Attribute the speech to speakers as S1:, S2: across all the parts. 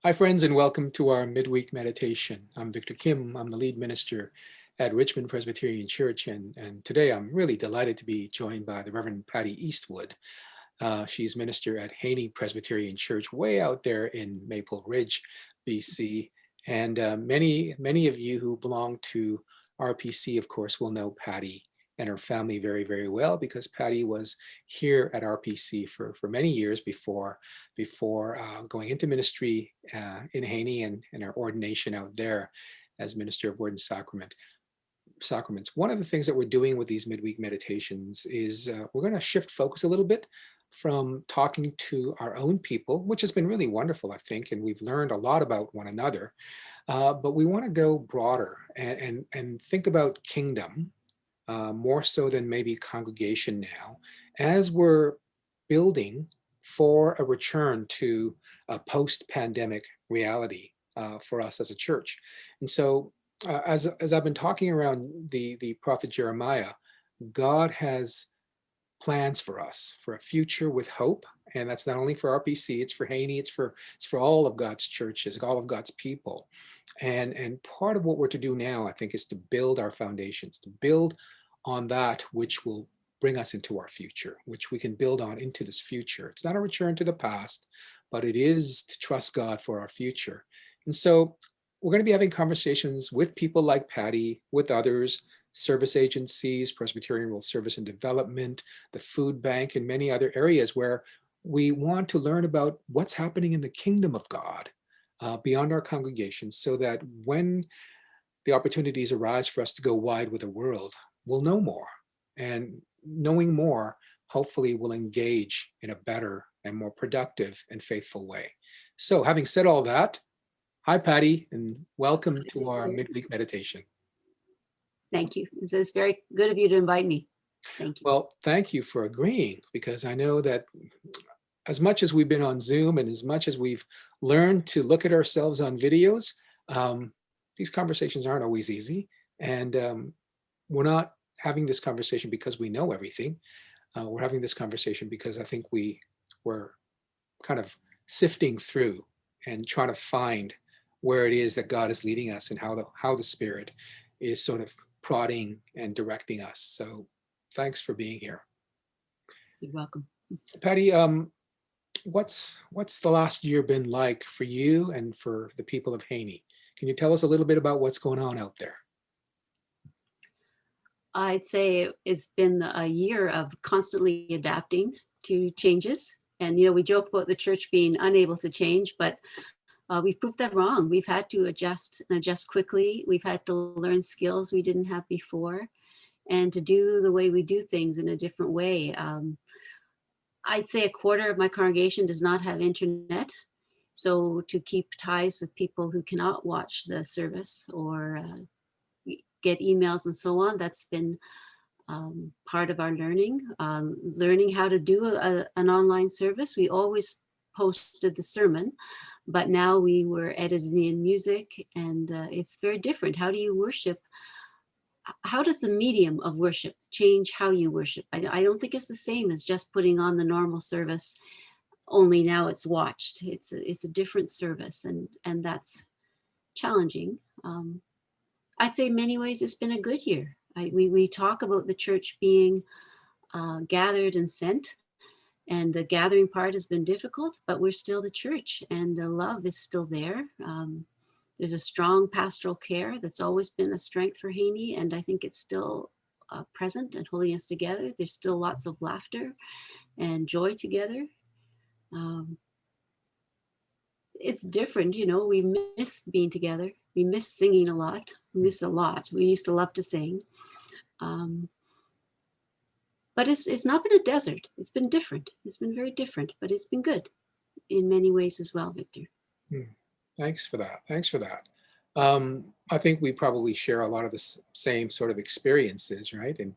S1: Hi, friends, and welcome to our midweek meditation. I'm Victor Kim. I'm the lead minister at Richmond Presbyterian Church, and today I'm really delighted to be joined by the Reverend Paddy Eastwood. She's minister at Haney Presbyterian Church, way out there in Maple Ridge, BC. And many of you who belong to RPC, of course, will know Paddy and her family very, very well, because Paddy was here at RPC for many years before going into ministry in Haney and our ordination out there as minister of Word and Sacraments. One of the things that we're doing with these midweek meditations is we're going to shift focus a little bit from talking to our own people, which has been really wonderful, I think, and we've learned a lot about one another. But we want to go broader and think about kingdom more so than maybe congregation now, as we're building for a return to a post-pandemic reality for us as a church. And so as I've been talking around the prophet Jeremiah, God has plans for us for a future with hope. And that's not only for RPC, it's for Haney, it's for all of God's churches, all of God's people. And part of what we're to do now, I think, is to build our foundations, to build on that which will bring us into our future, which we can build on into this future. It's not a return to the past, but it is to trust God for our future. And so we're going to be having conversations with people like Paddy, with others, service agencies, Presbyterian World Service and Development, the food bank, and many other areas where we want to learn about what's happening in the kingdom of God beyond our congregations, so that when the opportunities arise for us to go wide with the world, we'll know more. And knowing more, hopefully, will engage in a better and more productive and faithful way. So having said all that, hi, Paddy, and welcome to our midweek meditation.
S2: Thank you. It's very good of you to invite me. Thank you.
S1: Well, thank you for agreeing, because I know that as much as we've been on Zoom and as much as we've learned to look at ourselves on videos, these conversations aren't always easy. And we're not having this conversation because we know everything. We're having this conversation because I think we're kind of sifting through and trying to find where it is that God is leading us and how the Spirit is sort of prodding and directing us. So thanks for being here.
S2: You're welcome.
S1: Paddy, what's the last year been like for you and for the people of Haney? Can you tell us a little bit about what's going on out there?
S2: I'd say it's been a year of constantly adapting to changes. And, we joke about the church being unable to change, but we've proved that wrong. We've had to adjust and adjust quickly. We've had to learn skills we didn't have before, and to do the way we do things in a different way. I'd say a quarter of my congregation does not have internet. So to keep ties with people who cannot watch the service or get emails and so on, that's been part of our learning. Learning how to do an online service. We always posted the sermon, but now we were editing in music, and it's very different. How do you worship? How does the medium of worship change how you worship? I don't think it's the same as just putting on the normal service, only now it's watched. It's a different service, and that's challenging. I'd say in many ways it's been a good year. We talk about the church being gathered and sent, and the gathering part has been difficult, but we're still the church, and the love is still there. There's a strong pastoral care that's always been a strength for Haney, and I think it's still present and holding us together. There's still lots of laughter and joy together. It's different, we miss being together. We miss singing a lot. We miss a lot. We used to love to sing. But it's not been a desert. It's been different. It's been very different, but it's been good in many ways as well, Victor.
S1: Thanks for that. I think we probably share a lot of the same sort of experiences, right? And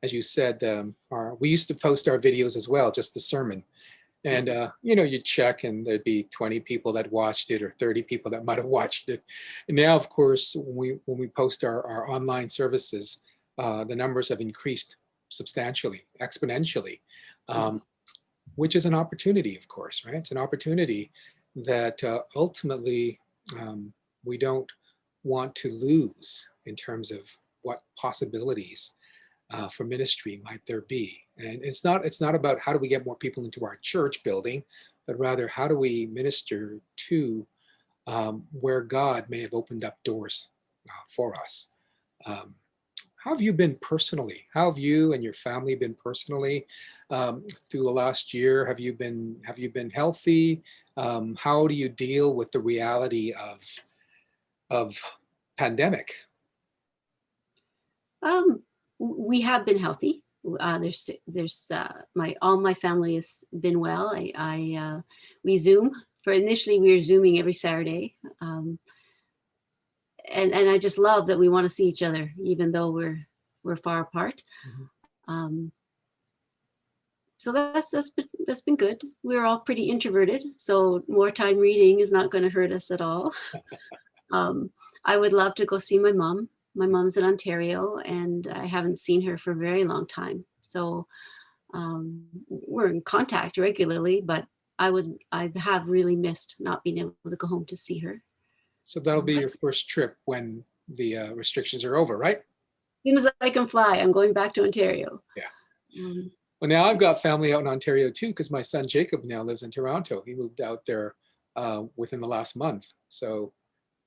S1: as you said, we used to post our videos as well, just the sermon. And, you'd check and there'd be 20 people that watched it or 30 people that might have watched it. And now, of course, when we post our online services, the numbers have increased substantially, exponentially,
S2: Yes.
S1: which is an opportunity, of course, right? It's an opportunity that ultimately we don't want to lose in terms of what possibilities for ministry might there be. And it's not about how do we get more people into our church building, but rather how do we minister to where God may have opened up doors for us. Um, how have you been personally? How have you and your family been personally through the last year? Have you been healthy? How do you deal with the reality of pandemic?
S2: Um, we have been healthy. There's my all my family has been well. We Zoom. For initially we were Zooming every Saturday, and I just love that we want to see each other even though we're far apart.
S1: Mhm.
S2: Um, so that's been good. We're all pretty introverted, so more time reading is not going to hurt us at all. Um, I would love to go see my mom. My mom's in Ontario, and I haven't seen her for a very long time. So we're in contact regularly, but I have really missed not being able to go home to see her.
S1: So that'll be
S2: But
S1: your first trip when the restrictions are over, right?
S2: as soon as I can fly, I'm going back to Ontario.
S1: Yeah.
S2: Um,
S1: Well, now I've got family out in Ontario too, because my son Jacob now lives in Toronto. He moved out there within the last month. So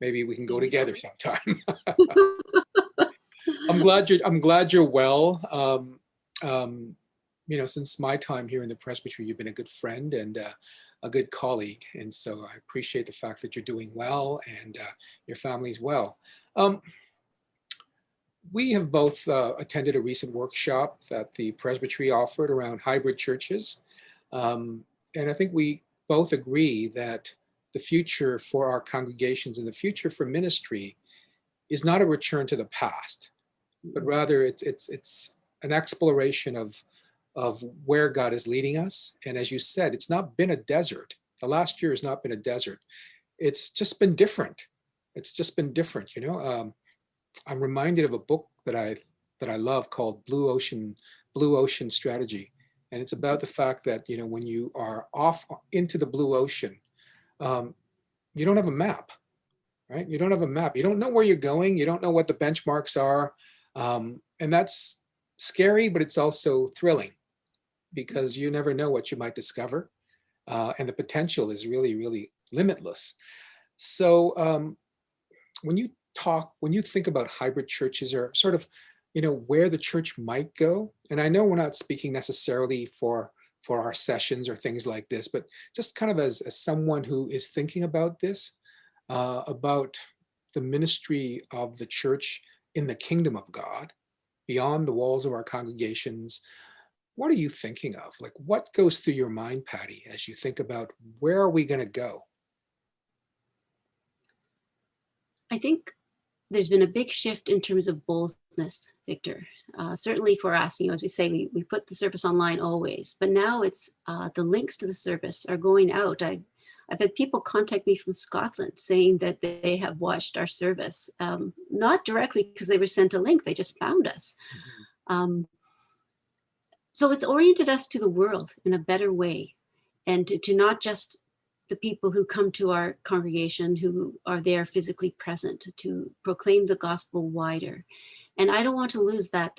S1: maybe we can go together sometime. I'm glad you're well. Since my time here in the presbytery, you've been a good friend and a good colleague, and so I appreciate the fact that you're doing well and your family's well. Um, we have both attended a recent workshop that the presbytery offered around hybrid churches, um, and I think we both agree that the future for our congregations and the future for ministry is not a return to the past, but rather it's an exploration of where God is leading us. And as you said, it's not been a desert. The last year has not been a desert. It's just been different. It's just been different. I'm reminded of a book that I love called Blue Ocean Strategy, and it's about the fact that when you are off into the blue ocean, um, you don't have a map, right? You don't have a map. You don't know where you're going. You don't know what the benchmarks are. And that's scary, but it's also thrilling because you never know what you might discover. And the potential is really, really limitless. So when you think about hybrid churches or sort of, where the church might go, and I know we're not speaking necessarily for our sessions or things like this, but just kind of as someone who is thinking about this, about the ministry of the church in the kingdom of God, beyond the walls of our congregations. What are you thinking of? Like, what goes through your mind, Paddy, as you think about where are we going to go?
S2: I think there's been a big shift in terms of boldness, Victor. Certainly for us, as we say, we put the service online always, but now it's the links to the service are going out. I've had people contact me from Scotland saying that they have watched our service, not directly because they were sent a link, they just found us. Um, so it's oriented us to the world in a better way, and to not just the people who come to our congregation who are there physically present, to proclaim the gospel wider. And I don't want to lose that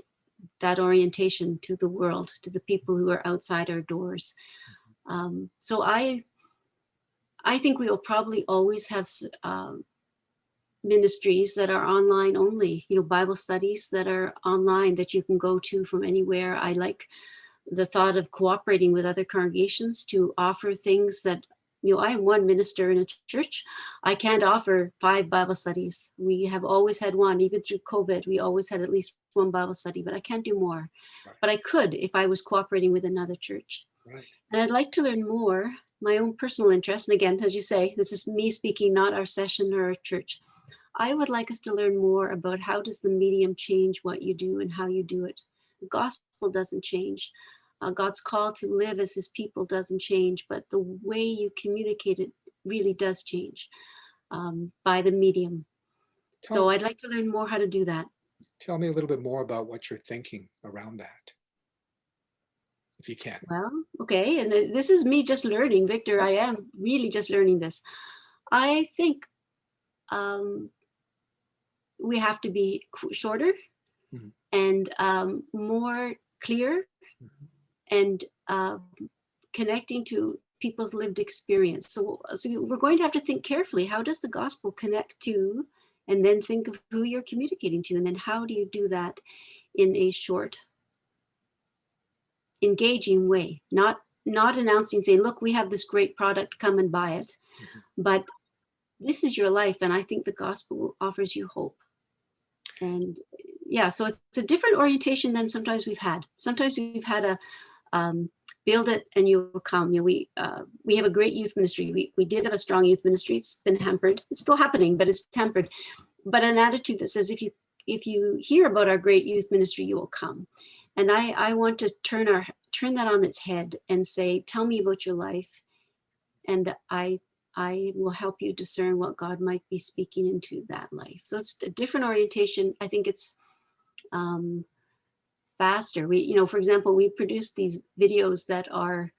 S2: orientation to the world, to the people who are outside our doors. So I think we will probably always have ministries that are online only, Bible studies that are online that you can go to from anywhere. I like the thought of cooperating with other congregations to offer things that, I am one minister in a church. I can't offer 5 Bible studies. We have always had one, even through COVID, we always had at least one Bible study, but I can't do more.
S1: Right.
S2: But I could if I was cooperating with another church.
S1: Right.
S2: And I'd like to learn more, my own personal interest. And again, as you say, this is me speaking, not our session or our church. I would like us to learn more about how does the medium change what you do and how you do it. The gospel doesn't change. God's call to live as his people doesn't change, but the way you communicate it really does change by the medium.
S1: Tell us,
S2: So I'd like to learn more how to do that.
S1: tell me a little bit more about what you're thinking around that. if you can.
S2: Well, okay. And this is me just learning, Victor. I am really just learning this. I think um, we have to be shorter
S1: Mhm,
S2: and more clear
S1: mhm.
S2: and connecting to people's lived experience. So we're going to have to think carefully. How does the gospel connect to, and then think of who you're communicating to, and then how do you do that in a short, engaging way? Not announcing, saying, "Look, we have this great product. Come and buy it,"
S1: Mhm.
S2: but this is your life, and I think the gospel offers you hope. And yeah, so it's a different orientation than sometimes we've had. Sometimes we've had a um, build it and you'll come. You know, we have a great youth ministry. We did have a strong youth ministry. It's been hampered. It's still happening, but it's tempered. But an attitude that says, if you hear about our great youth ministry, you will come. And I want to turn that on its head and say, tell me about your life, and I will help you discern what God might be speaking into that life. So it's a different orientation. I think it's um, faster. For example, we produce these videos that are,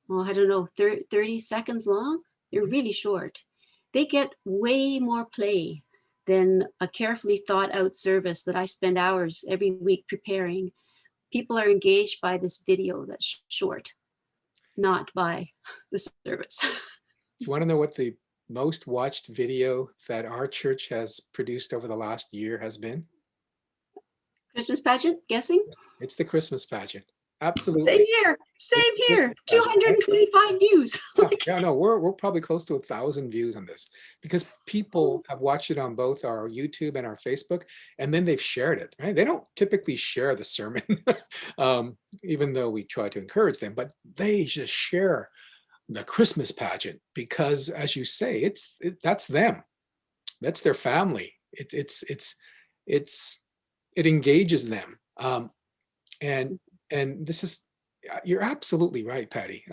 S2: well, I don't know, 30 seconds long. They're really short. They get way more play than a carefully thought out service that I spend hours every week preparing. People are engaged by this video that's short, not by the service.
S1: Do you want to know what the most watched video that our church has produced over the last year has been?
S2: Christmas pageant, guessing?
S1: It's the Christmas pageant.
S2: Same
S1: Absolutely.
S2: here.
S1: It's
S2: Same
S1: the
S2: here.
S1: Christmas pageant, right?
S2: 225 views.
S1: Yeah, yeah, no, we're probably close to 1,000 views on this because people have watched it on both our YouTube and our Facebook, and then they've shared it, right? They don't typically share the sermon, even though we try to encourage them, but they just share the Christmas pageant because, as you say, that's them, that's their family. It's it engages them, and this is, you're absolutely right, Patty.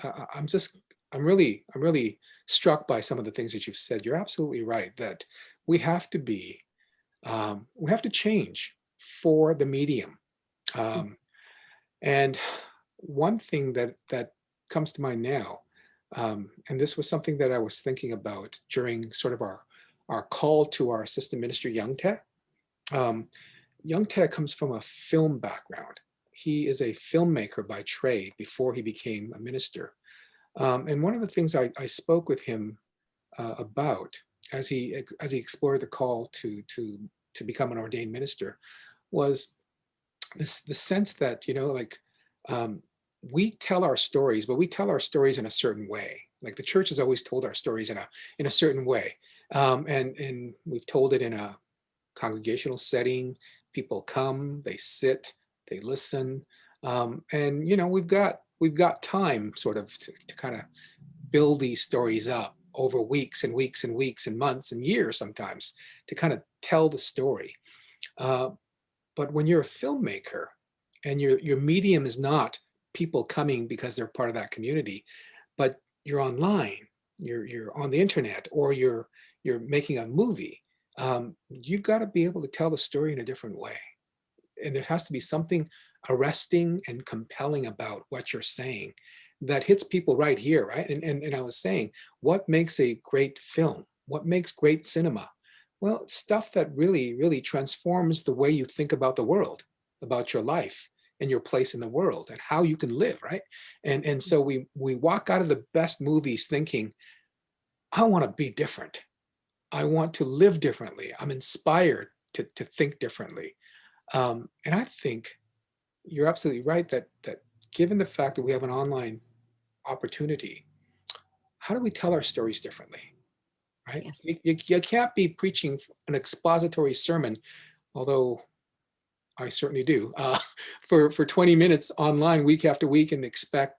S1: I'm really struck by some of the things that you've said. You're absolutely right that we have to be we have to change for the medium. Um, and one thing that comes to mind now, and this was something that I was thinking about during sort of our call to our assistant minister, Young Tech. Um, Young Ted comes from a film background. He is a filmmaker by trade before he became a minister. And one of the things I spoke with him about as he explored the call to become an ordained minister was the sense that, like, um, we tell our stories, but we tell our stories in a certain way. Like the church has always told our stories in a certain way, and we've told it in a congregational setting. People come, they sit, they listen, and we've got time sort of to kind of build these stories up over weeks and weeks and weeks and months and years sometimes to kind of tell the story. Uh, but when you're a filmmaker and your medium is not people coming because they're part of that community, but you're online, you're on the internet, or you're making a movie, you've got to be able to tell the story in a different way. And there has to be something arresting and compelling about what you're saying that hits people right here, right? And I was saying, what makes a great film? What makes great cinema? Well, it's stuff that really, really transforms the way you think about the world, about your life and your place in the world and how you can live, right? And so we walk out of the best movies thinking, I want to be different. I want to live differently. I'm inspired to think differently. And I think you're absolutely right that given the fact that we have an online opportunity, how do we tell our stories differently, right?
S2: Yes.
S1: You can't be preaching an expository sermon, although I certainly do, for 20 minutes online week after week and expect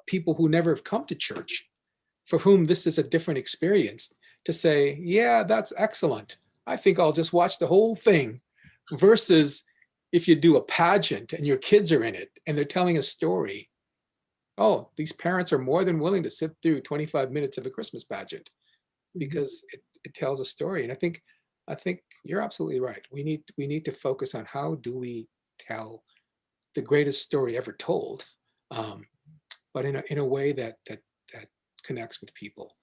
S1: people who never have come to church, for whom this is a different experience, to say, yeah, that's excellent. I think I'll just watch the whole thing. Versus if you do a pageant and your kids are in it and they're telling a story, oh, these parents are more than willing to sit through 25 minutes of a Christmas pageant because it tells a story. And I think you're absolutely right. We need to focus on how do we tell the greatest story ever told, but in a way that connects with people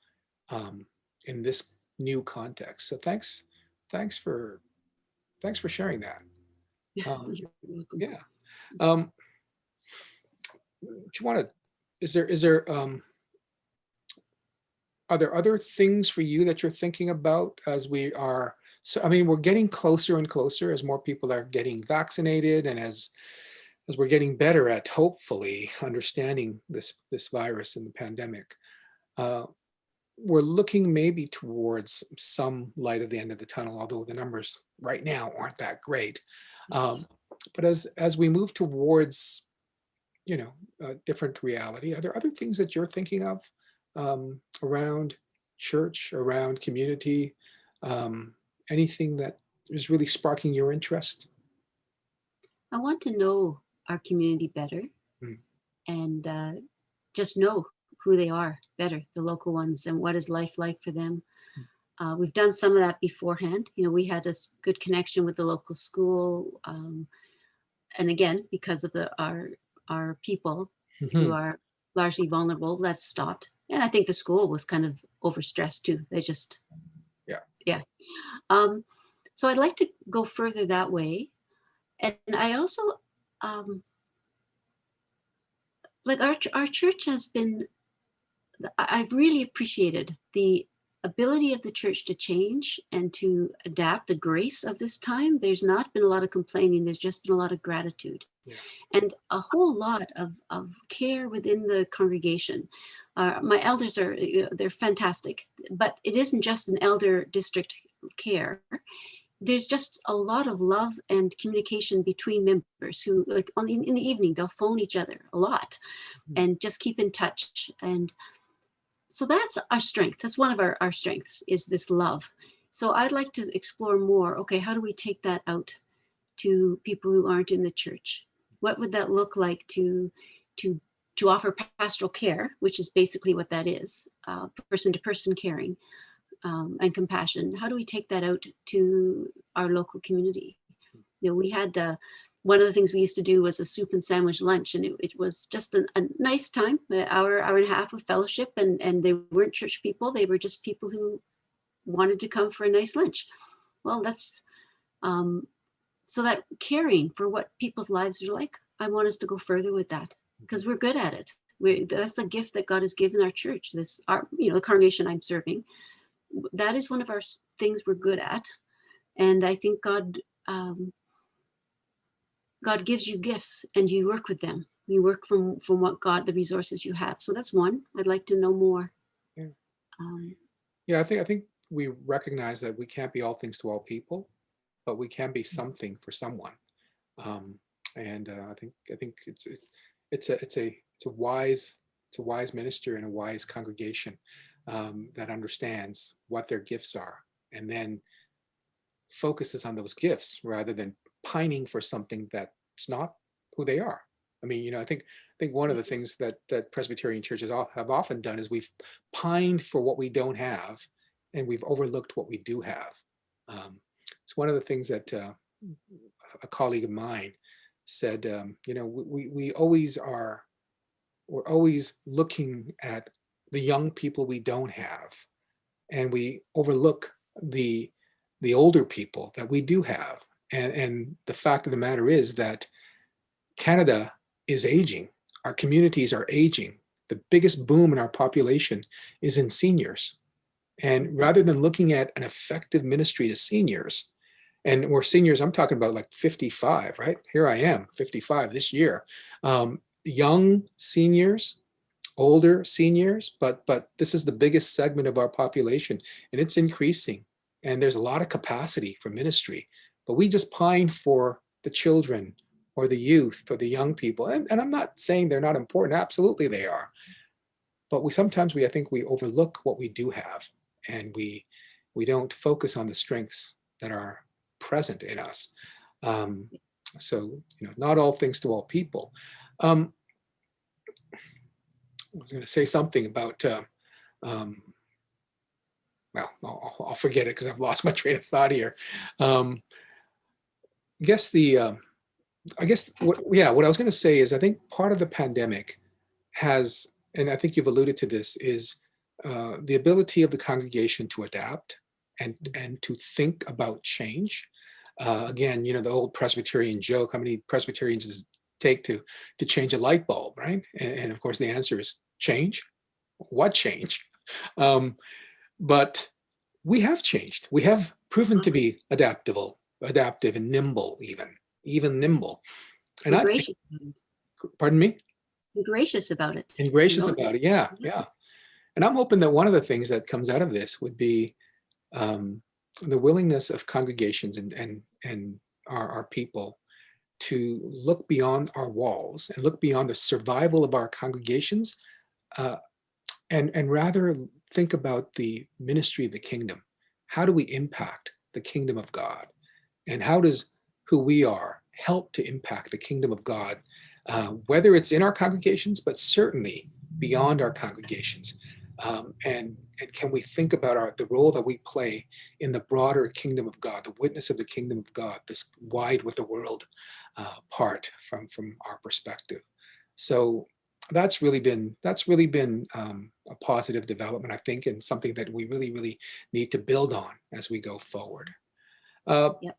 S1: in this new context. So thanks for sharing that.
S2: You're welcome.
S1: Yeah. Do you want to? Is there are there other things for you that you're thinking about as we are? So I mean, we're getting closer and closer as more people are getting vaccinated, and as we're getting better at hopefully understanding this virus and the pandemic. We're looking maybe towards some light at the end of the tunnel, although the numbers right now aren't that great. But as we move towards, a different reality, are there other things that you're thinking of around church, around community, anything that is really sparking your interest?
S2: I want to know our community better
S1: Mm.
S2: and just know who they are better, the local ones, and what is life like for them. We've done some of that beforehand. We had a good connection with the local school. And again, because of our people who
S1: Mhm.
S2: are largely vulnerable, that's stopped. And I think the school was kind of overstressed too. They just,
S1: Yeah.
S2: yeah. Um, so I'd like to go further that way. And I also, um, like our church has been, I've really appreciated the ability of the church to change and to adapt, the grace of this time. There's not been a lot of complaining. There's just been a lot of gratitude.
S1: Yeah.
S2: And a whole lot of care within the congregation. My elders they're fantastic, but it isn't just an elder district care. There's just a lot of love and communication between members who, like in the evening, they'll phone each other a lot and just keep in touch. And so that's our strength. That's one of our strengths, is this love. So I'd like to explore more. Okay, how do we take that out to people who aren't in the church? What would that look like to offer pastoral care, which is basically what that is, person to person caring and compassion? How do we take that out to our local community? We had one of the things we used to do was a soup and sandwich lunch, and it was just a nice time, an hour and a half of fellowship, and they weren't church people. They were just people who wanted to come for a nice lunch. Well, that's so that caring for what people's lives are like, I want us to go further with that because we're good at it. That's a gift that God has given our church. The congregation I'm serving, that is one of our things we're good at, and I think God gives you gifts, and you work with them. You work from what the resources you have. So that's one. I'd like to know more.
S1: Yeah.
S2: Um,
S1: Yeah, I think we recognize that we can't be all things to all people, but we can be something for someone. Um, and I think it's a wise minister and a wise congregation that understands what their gifts are, and then focuses on those gifts rather than pining for something that's not who they are. I mean, I think one of the things that Presbyterian churches have often done is we've pined for what we don't have, and we've overlooked what we do have. It's one of the things that a colleague of mine said. We always are. We're always looking at the young people we don't have, and we overlook the older people that we do have. And the fact of the matter is that Canada is aging. Our communities are aging. The biggest boom in our population is in seniors. And rather than looking at an effective ministry to seniors, and we're seniors, I'm talking about like 55, right? Here I am, 55 this year. Young seniors, older seniors, but this is the biggest segment of our population, and it's increasing. And there's a lot of capacity for ministry, but we just pine for the children or the youth or the young people. And I'm not saying they're not important. Absolutely they are. But I think we overlook what we do have, and we don't focus on the strengths that are present in us. So, not all things to all people. I was going to say something about, well, I'll forget it because I've lost my train of thought here. I guess the I guess what I was going to say is I think part of the pandemic has, and I think you've alluded to this, is the ability of the congregation to adapt and to think about change. Again, the old Presbyterian joke: how many Presbyterians does it take to change a light bulb, right? And of course, the answer is change. What change? Um, but we have changed. We have proven to be adaptive, and nimble, even nimble. And
S2: Be
S1: I think,
S2: gracious about it.
S1: pardon me,
S2: Be gracious about it.
S1: and gracious about it. Yeah, yeah. And I'm hoping that one of the things that comes out of this would be um, the willingness of congregations and our people to look beyond our walls and look beyond the survival of our congregations, uh, and rather think about the ministry of the kingdom. How do we impact the kingdom of God? And how does who we are help to impact the kingdom of God, whether it's in our congregations, but certainly beyond our congregations? And can we think about the role that we play in the broader kingdom of God, the witness of the kingdom of God, this wide with the world part from our perspective? So that's really been a positive development, I think, and something that we really need to build on as we go forward. Uh,
S2: Yep.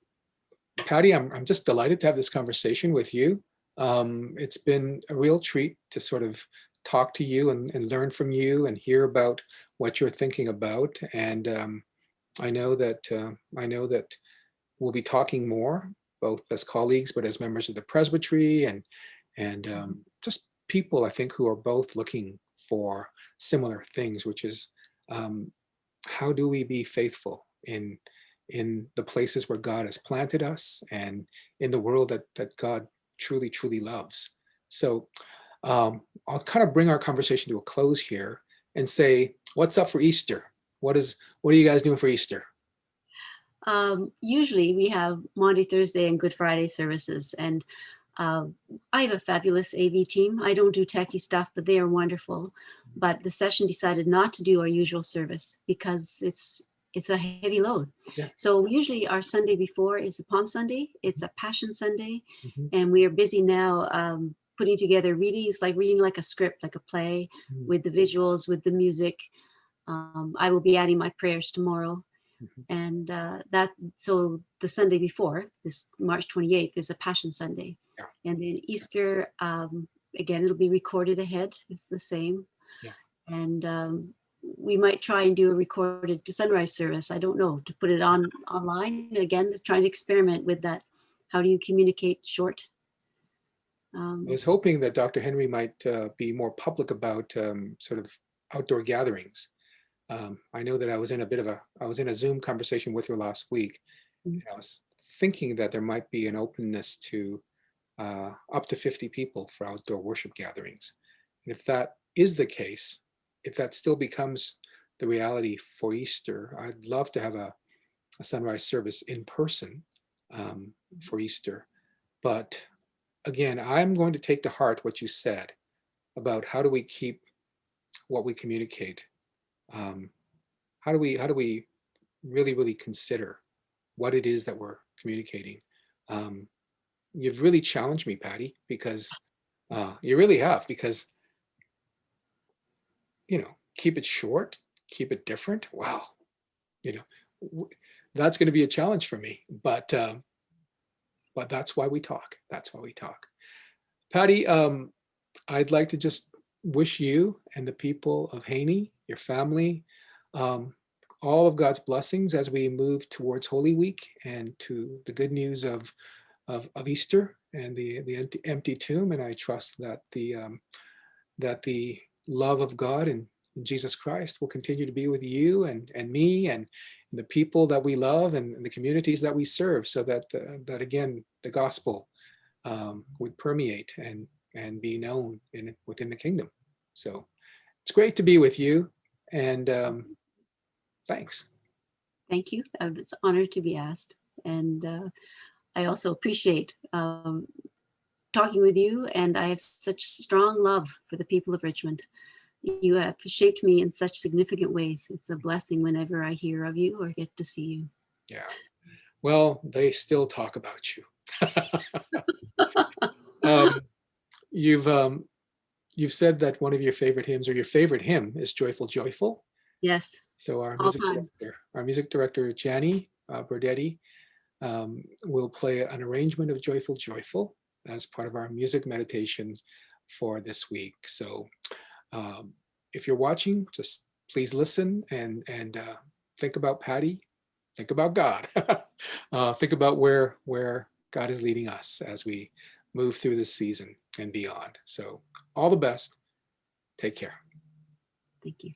S1: Paddy, I'm just delighted to have this conversation with you. It's been a real treat to sort of talk to you and learn from you and hear about what you're thinking about. And I know that we'll be talking more, both as colleagues, but as members of the presbytery and just people, I think, who are both looking for similar things, which is how do we be faithful in the places where God has planted us and in the world that God truly loves. So I'll kind of bring our conversation to a close here and say, what's up for Easter? What are you guys doing for Easter?
S2: Usually we have Maundy, Thursday, and Good Friday services, and I have a fabulous AV team. I don't do techie stuff, but they are wonderful. But the session decided not to do our usual service because it's a heavy load.
S1: Yeah.
S2: So usually our Sunday before is a Palm Sunday. It's a Passion Sunday,
S1: Mhm.
S2: and we are busy now putting together readings, like reading like a script, like a play,
S1: Mhm.
S2: with the visuals, with the music. I will be adding my prayers tomorrow.
S1: Mhm.
S2: And so the Sunday before, this March 28th, is a Passion Sunday.
S1: Yeah.
S2: And then Easter, again, it'll be recorded ahead. It's the same.
S1: Yeah.
S2: And we might try and do a recorded sunrise service. I don't know, to put it on online. Again, trying to experiment with that. How do you communicate short?
S1: I was hoping that Dr. Henry might be more public about sort of outdoor gatherings. I know that I was in a Zoom conversation with her last week. And I was thinking that there might be an openness to up to 50 people for outdoor worship gatherings. And if that is the case, if that still becomes the reality for Easter, I'd love to have a sunrise service in person for Easter. But again, I'm going to take to heart what you said about how do we keep what we communicate. How do we really consider what it is that we're communicating? You've really challenged me, Paddy, because you really have, because keep it short, keep it different. Wow, you know, that's going to be a challenge for me. But that's why we talk. That's why we talk. Paddy, I'd like to just wish you and the people of Haney, your family, um, all of God's blessings as we move towards Holy Week and to the good news of Easter and the empty tomb. And I trust that the love of God and Jesus Christ will continue to be with you and me and the people that we love and the communities that we serve, so that that again the gospel would permeate and be known within the kingdom. So it's great to be with you, and thanks.
S2: Thank you. It's an honor to be asked. And I also appreciate talking with you, and I have such strong love for the people of Richmond. You have shaped me in such significant ways. It's a blessing whenever I hear of you or get to see you.
S1: Yeah. Well, they still talk about you. Um, you've you've said that one of your favorite hymns, or your favorite hymn, is "Joyful, Joyful."
S2: Yes,
S1: So
S2: all time.
S1: our music director Jannie Burdeti, will play an arrangement of "Joyful, Joyful" as part of our music meditation for this week. So um, if you're watching, just please listen and think about Paddy, think about God, think about where God is leading us as we move through this season and beyond. So all the best. Take care.
S2: Thank you.